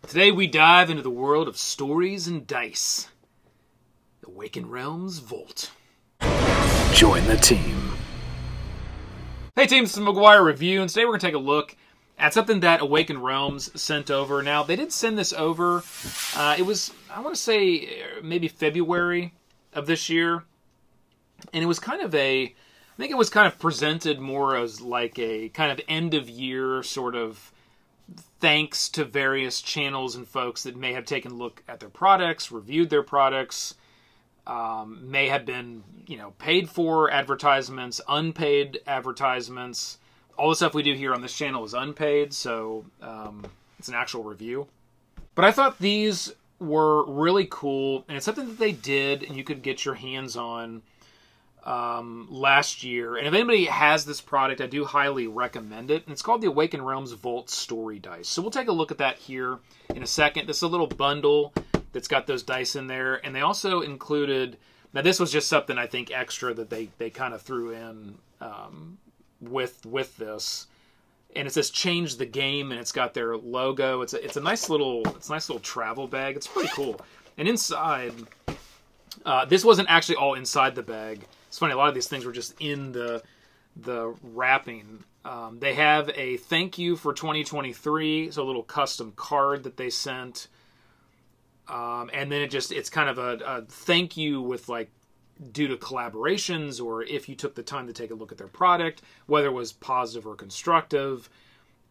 Today we dive into the world of stories and dice. Awaken Realms Vault. Join the team. Hey team, this is theMCGuiREView, and today we're going to take a look at something that Awaken Realms sent over. Now, they did send this over, it was, I want to say, maybe February of this year, and it was kind of I think it was kind of presented more as like a kind of end-of-year sort of thanks to various channels and folks that may have taken a look at their products, reviewed their products, may have been, paid for advertisements, unpaid advertisements. All the stuff we do here on this channel is unpaid, so it's an actual review. But I thought these were really cool, and it's something that they did and you could get your hands on last year. And if anybody has this product, I do highly recommend it. And it's called the Awaken Realms Vault Story Dice. So we'll take a look at that here in a second. This is a little bundle that's got those dice in there. And they also included, now this was just something I think extra that they kind of threw in with this. And it says change the game, and it's got their logo. It's a nice little travel bag. It's pretty cool. And inside, this wasn't actually all inside the bag. It's funny, a lot of these things were just in the wrapping. They have a thank you for 2023, so a little custom card that they sent. And then it's kind of a thank you with like due to collaborations, or if you took the time to take a look at their product, whether it was positive or constructive.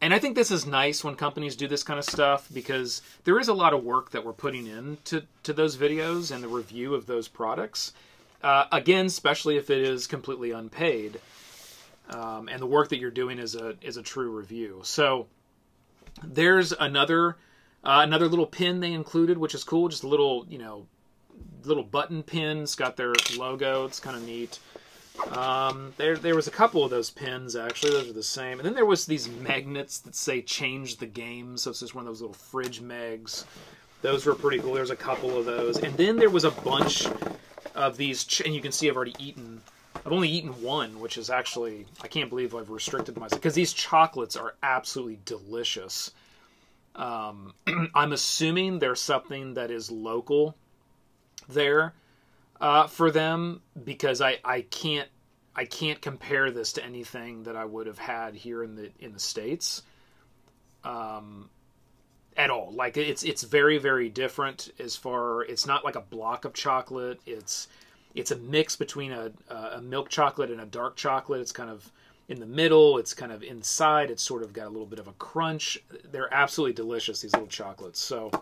And I think this is nice when companies do this kind of stuff, because there is a lot of work that we're putting into those videos and the review of those products. Again, especially if it is completely unpaid, and the work that you're doing is a true review. So there's another little pin they included, which is cool. Just a little little button pin. It's got their logo. It's kind of neat. There was a couple of those pins actually. Those are the same. And then there was these magnets that say change the game. So it's just one of those little fridge megs. Those were pretty cool. There's a couple of those. And then there was a bunch of these, and you can see I've only eaten one, which is actually, I can't believe I've restricted myself, because these chocolates are absolutely delicious. I'm assuming there's something that is local there for them, because I can't compare this to anything that I would have had here in the States. At all. Like it's very, very different as far, it's not like a block of chocolate. It's a mix between a milk chocolate and a dark chocolate. It's kind of in the middle. It's kind of inside. It's sort of got a little bit of a crunch. They're absolutely delicious, these little chocolates. So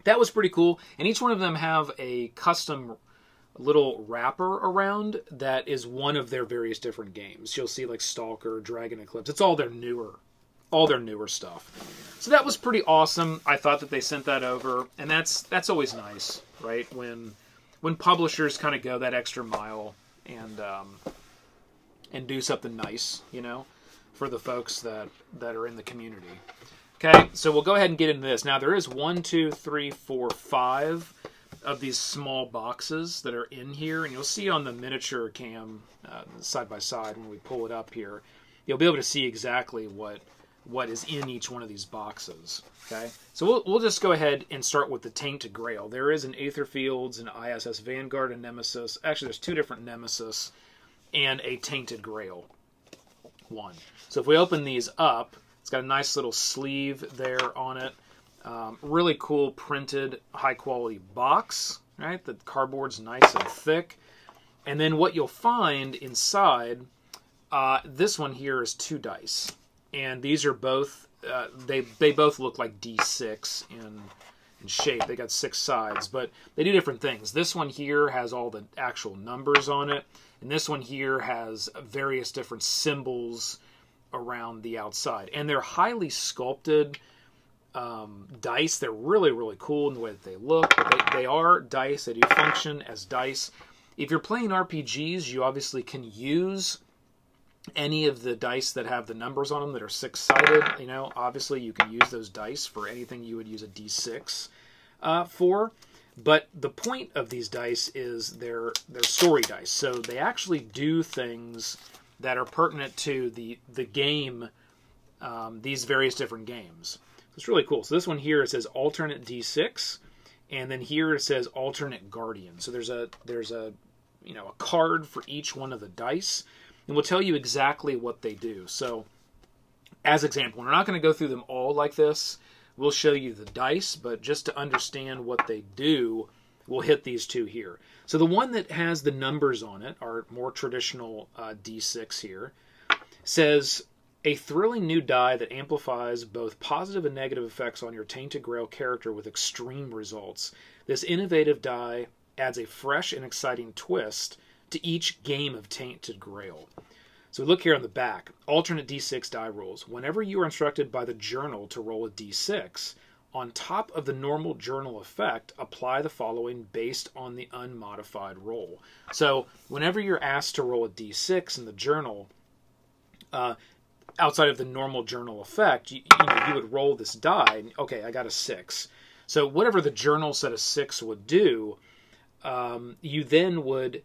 that was pretty cool. And each one of them have a custom little wrapper around that is one of their various different games. You'll see like Stalker, Dragon Eclipse. It's all their newer stuff. So that was pretty awesome. I thought that they sent that over, and that's always nice, right? When publishers kind of go that extra mile and do something nice, for the folks that are in the community. Okay, so we'll go ahead and get into this. Now there is 1, 2, 3, 4, 5 of these small boxes that are in here, and you'll see on the miniature cam side by side when we pull it up here, you'll be able to see exactly what is in each one of these boxes. Okay, so we'll just go ahead and start with the Tainted Grail. There is an Aetherfields, an ISS Vanguard, a Nemesis. Actually, there's 2 different Nemesis and a Tainted Grail one. So if we open these up, it's got a nice little sleeve there on it. Really cool printed, high quality box. Right, the cardboard's nice and thick. And then what you'll find inside, this one here is 2 dice. And these are both, they both look like D6 in shape. They got 6 sides, but they do different things. This one here has all the actual numbers on it, and this one here has various different symbols around the outside. And they're highly sculpted dice. They're really, really cool in the way that they look. They are dice. They do function as dice. If you're playing RPGs, you obviously can use any of the dice that have the numbers on them that are 6-sided. Obviously you can use those dice for anything you would use a D6 for. But the point of these dice is they're story dice. So they actually do things that are pertinent to the game, these various different games. It's really cool. So this one here, it says alternate D6, and then here it says alternate guardian. So there's a you know, a card for each one of the dice, and we'll tell you exactly what they do. So as example, we're not going to go through them all like this. We'll show you the dice, but just to understand what they do, we'll hit these two here. So the one that has the numbers on it, our more traditional D6 here, says a thrilling new die that amplifies both positive and negative effects on your Tainted Grail character with extreme results. This innovative die adds a fresh and exciting twist to each game of Tainted Grail. So we look here on the back, alternate D6 die rules. Whenever you are instructed by the journal to roll a D6, on top of the normal journal effect, apply the following based on the unmodified roll. So whenever you're asked to roll a D6 in the journal, outside of the normal journal effect, you would roll this die, and, okay, I got a 6. So whatever the journal said a 6 would do, you then would,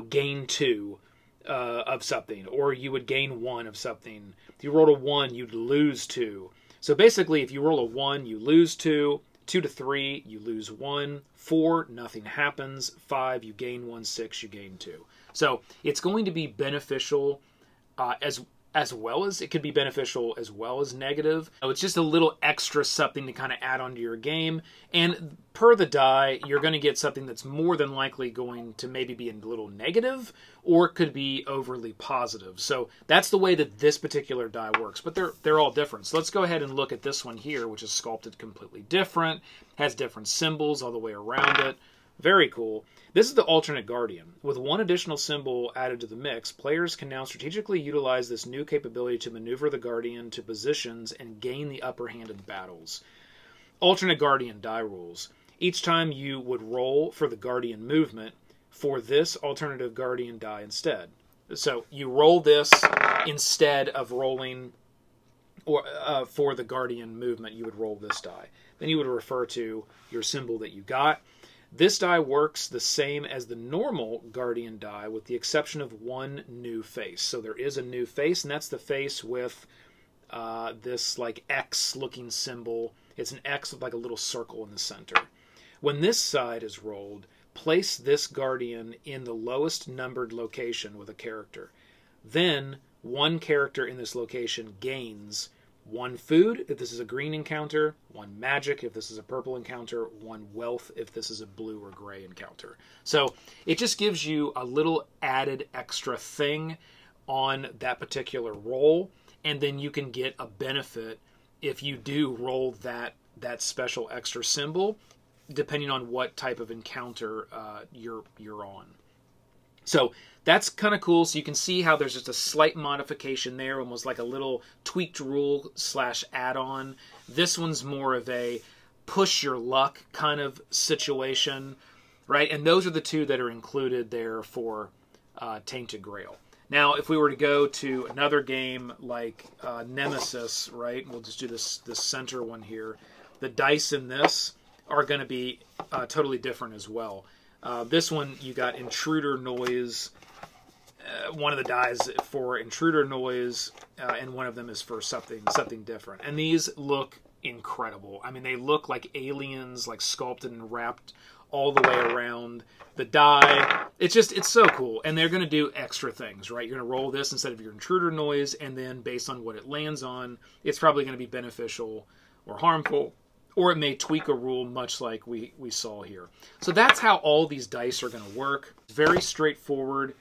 gain 2 of something, or you would gain 1 of something. If you rolled a 1, you'd lose 2. So basically, if you roll a 1, you lose 2. 2 to 3, you lose 1. 4, nothing happens. 5, you gain 1. 6, you gain 2. So it's going to be beneficial as well as it could be beneficial as well as negative. So it's just a little extra something to kind of add onto your game. And per the die, you're going to get something that's more than likely going to maybe be a little negative, or it could be overly positive. So that's the way that this particular die works, but they're all different. So let's go ahead and look at this one here, which is sculpted completely different, has different symbols all the way around it. Very cool. This is the alternate guardian. With one additional symbol added to the mix, players can now strategically utilize this new capability to maneuver the guardian to positions and gain the upper hand in battles. Alternate guardian die rules. Each time you would roll for the guardian movement, for this alternative guardian die instead. So you roll this instead of rolling or for the guardian movement, you would roll this die. Then you would refer to your symbol that you got. This die works the same as the normal guardian die with the exception of one new face. So there is a new face, and that's the face with this like X looking symbol. It's an X with like a little circle in the center. When this side is rolled, place this guardian in the lowest numbered location with a character. Then one character in this location gains 1 food if this is a green encounter, 1 magic if this is a purple encounter, 1 wealth if this is a blue or gray encounter. So it just gives you a little added extra thing on that particular roll, and then you can get a benefit if you do roll that special extra symbol, depending on what type of encounter you're on. So that's kind of cool. So you can see how there's just a slight modification there, almost like a little tweaked rule / add-on. This one's more of a push your luck kind of situation, right? And those are the two that are included there for Tainted Grail. Now, if we were to go to another game like Nemesis, right? We'll just do this center one here. The dice in this are going to be totally different as well. This one, you got intruder noise. One of the dies for intruder noise, and one of them is for something different. And these look incredible. I mean, they look like aliens, like sculpted and wrapped all the way around. The die, it's so cool. And they're going to do extra things, right? You're going to roll this instead of your intruder noise, and then based on what it lands on, it's probably going to be beneficial or harmful, or it may tweak a rule much like we saw here. So that's how all these dice are going to work. It's very straightforward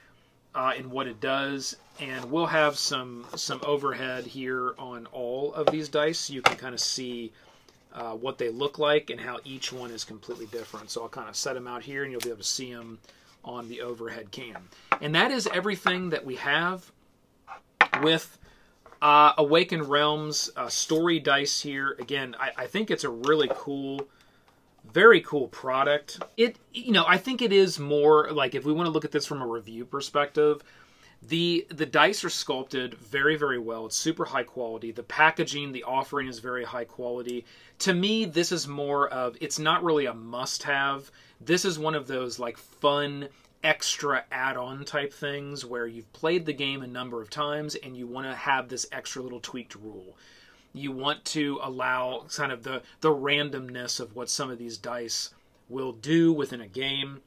in what it does, and we'll have some overhead here on all of these dice so you can kind of see what they look like and how each one is completely different. So I'll kind of set them out here, and you'll be able to see them on the overhead cam. And that is everything that we have with Awaken Realms story dice here. Again, I think it's a really cool, very cool product. I think it is more like, if we want to look at this from a review perspective, the dice are sculpted very, very well. It's super high quality. The packaging, the offering is very high quality. To me, this is more of, it's not really a must-have. This is one of those like fun, extra add-on type things where you've played the game a number of times and you want to have this extra little tweaked rule. You want to allow kind of the randomness of what some of these dice will do within a game.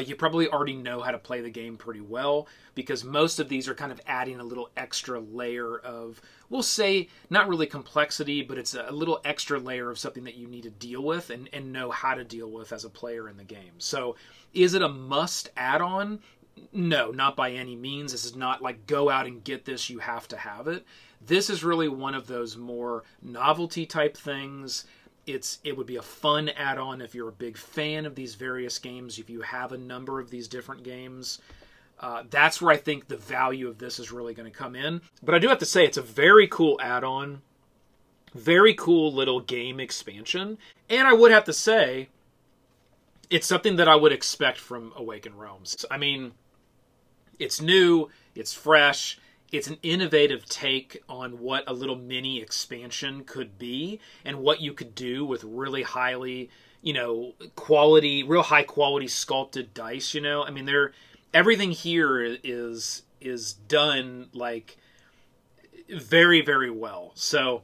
You probably already know how to play the game pretty well, because most of these are kind of adding a little extra layer of, we'll say, not really complexity, but it's a little extra layer of something that you need to deal with and know how to deal with as a player in the game. So is it a must add-on? No, not by any means. This is not like go out and get this, you have to have it. This is really one of those more novelty type things. It would be a fun add-on if you're a big fan of these various games, if you have a number of these different games. That's where I think the value of this is really going to come in. But I do have to say, it's a very cool add-on, very cool little game expansion. And I would have to say, it's something that I would expect from Awaken Realms. I mean, it's new, it's fresh, it's an innovative take on what a little mini expansion could be and what you could do with really highly, quality, real high quality sculpted dice, I mean, everything here is done like very, very well. So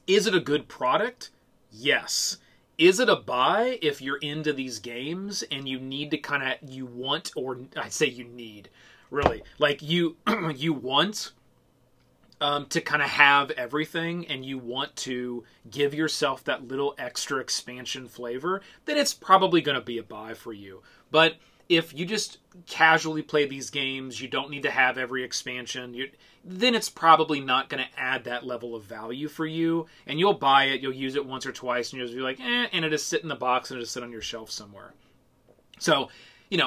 is it a good product? Yes. Is it a buy if you're into these games and you need to you want, or I'd say you need, really, like you want to kind of have everything and you want to give yourself that little extra expansion flavor, then it's probably going to be a buy for you. But if you just casually play these games, you don't need to have every expansion, then it's probably not going to add that level of value for you. And you'll buy it, you'll use it once or twice, and you'll just be like, and it'll just sit in the box and it'll just sit on your shelf somewhere. So,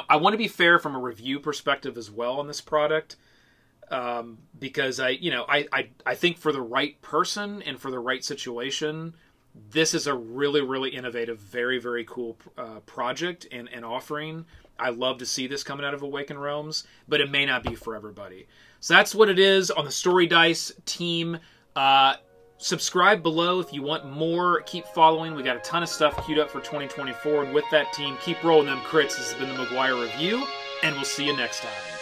I want to be fair from a review perspective as well on this product, because I think for the right person and for the right situation, this is a really, really innovative, very, very cool project and offering. I love to see this coming out of Awaken Realms, but it may not be for everybody. So that's what it is on the Story Dice team. Subscribe below if you want more. Keep following. We got a ton of stuff queued up for 2024. And with that team, keep rolling them crits. This has been the McGuire Review, and we'll see you next time.